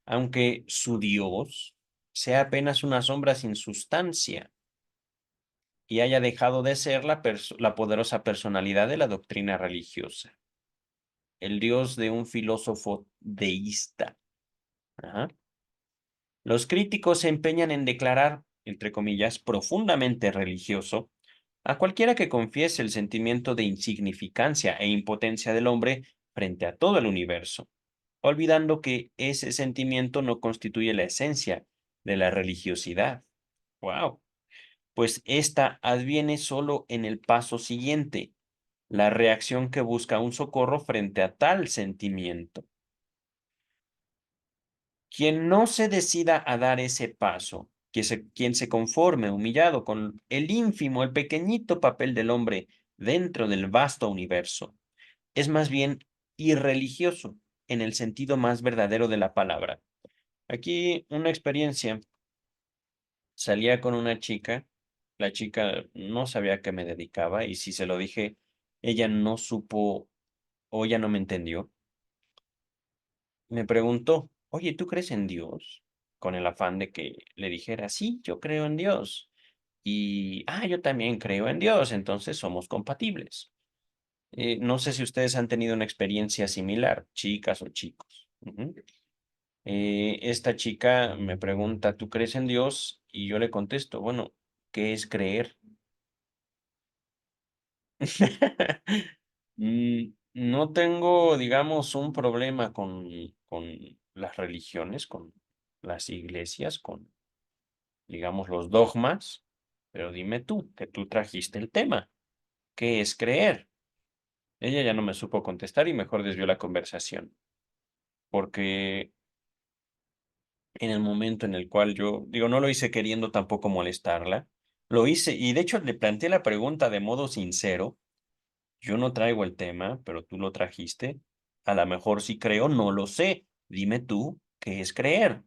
Aunque su Dios sea apenas una sombra sin sustancia y haya dejado de ser la poderosa personalidad de la doctrina religiosa. El Dios de un filósofo deísta. Ajá. Los críticos se empeñan en declarar, entre comillas, profundamente religioso a cualquiera que confiese el sentimiento de insignificancia e impotencia del hombre frente a todo el universo, olvidando que ese sentimiento no constituye la esencia de la religiosidad. ¡Wow! Pues esta adviene solo en el paso siguiente, la reacción que busca un socorro frente a tal sentimiento. Quien no se decida a dar ese paso, quien se conforme humillado con el ínfimo, el pequeñito papel del hombre dentro del vasto universo, es más bien irreligioso en el sentido más verdadero de la palabra. Aquí una experiencia, salía con una chica, la chica no sabía a qué me dedicaba y si se lo dije, ella no supo o ella no me entendió. Me preguntó, oye, ¿tú crees en Dios? Con el afán de que le dijera, sí, yo creo en Dios. Y, yo también creo en Dios, entonces somos compatibles. No sé si ustedes han tenido una experiencia similar, chicas o chicos. Ujú. Esta chica me pregunta, ¿tú crees en Dios? Y yo le contesto, bueno, ¿qué es creer? No tengo, digamos, un problema con las religiones, con las iglesias, con, digamos, los dogmas, pero dime tú, que tú trajiste el tema, ¿qué es creer? Ella ya no me supo contestar y mejor desvió la conversación, porque en el momento en el cual yo, digo, no lo hice queriendo tampoco molestarla, lo hice y de hecho le planteé la pregunta de modo sincero. Yo no traigo el tema, pero tú lo trajiste. A lo mejor sí creo, no lo sé. Dime tú, ¿qué es creer?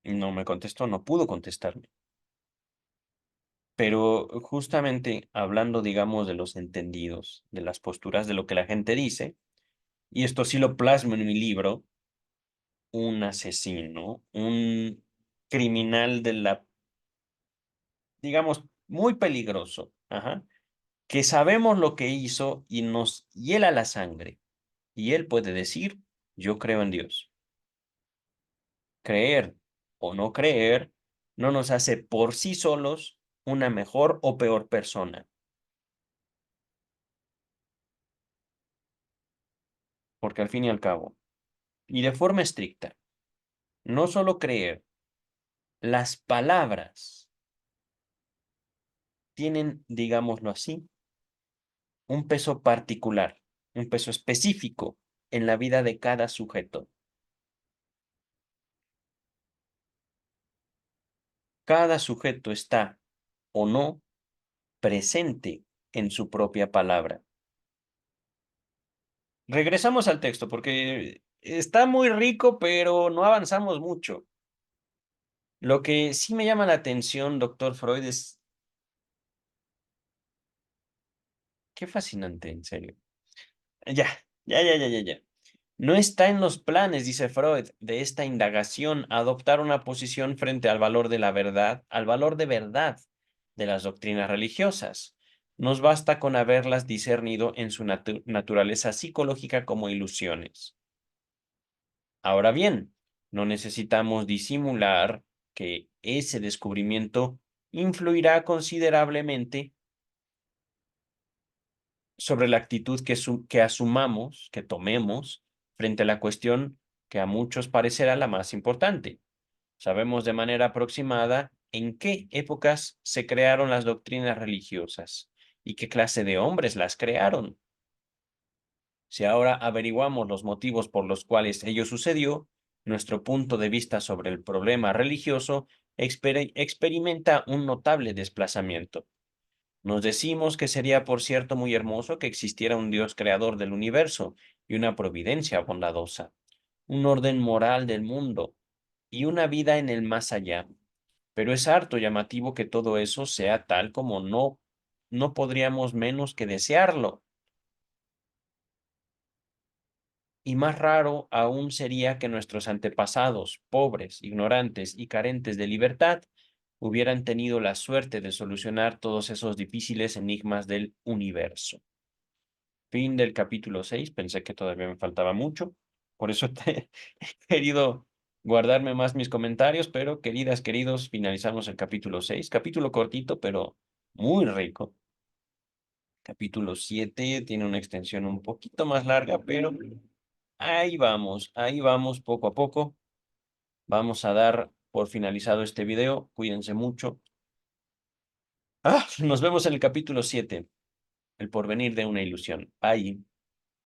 No me contestó, no pudo contestarme. Pero justamente hablando, digamos, de los entendidos, de las posturas, de lo que la gente dice, y esto sí lo plasmo en mi libro, un asesino, un criminal de la, digamos, muy peligroso, ajá, que sabemos lo que hizo y nos hiela la sangre. Y él puede decir, yo creo en Dios. Creer o no creer no nos hace por sí solos una mejor o peor persona, porque al fin y al cabo, y de forma estricta, no solo creer, Las palabras tienen, digámoslo así, un peso particular, un peso específico en la vida de cada sujeto. Cada sujeto está o no presente en su propia palabra. Regresamos al texto porque está muy rico, pero no avanzamos mucho. Lo que sí me llama la atención, doctor Freud, es qué fascinante, en serio. Ya, ya. No está en los planes, dice Freud, de esta indagación adoptar una posición frente al valor de la verdad, al valor de verdad de las doctrinas religiosas. Nos basta con haberlas discernido en su naturaleza psicológica como ilusiones. Ahora bien, no necesitamos disimular que ese descubrimiento influirá considerablemente sobre la actitud que asumamos, que tomemos frente a la cuestión que a muchos parecerá la más importante. Sabemos de manera aproximada en qué épocas se crearon las doctrinas religiosas y qué clase de hombres las crearon. Si ahora averiguamos los motivos por los cuales ello sucedió, nuestro punto de vista sobre el problema religioso experimenta un notable desplazamiento. Nos decimos que sería, por cierto, muy hermoso que existiera un Dios creador del universo y una providencia bondadosa, un orden moral del mundo y una vida en el más allá. Pero es harto llamativo que todo eso sea tal como no podríamos menos que desearlo. Y más raro aún sería que nuestros antepasados, pobres, ignorantes y carentes de libertad, hubieran tenido la suerte de solucionar todos esos difíciles enigmas del universo. Fin del capítulo 6. Pensé que todavía me faltaba mucho. Por eso he querido guardarme más mis comentarios, pero queridas, queridos, finalizamos el capítulo 6. Capítulo cortito, pero muy rico. Capítulo 7 tiene una extensión un poquito más larga, pero ahí vamos poco a poco. Vamos a dar por finalizado este video. Cuídense mucho. Nos vemos en el capítulo 7. El porvenir de una ilusión. Bye.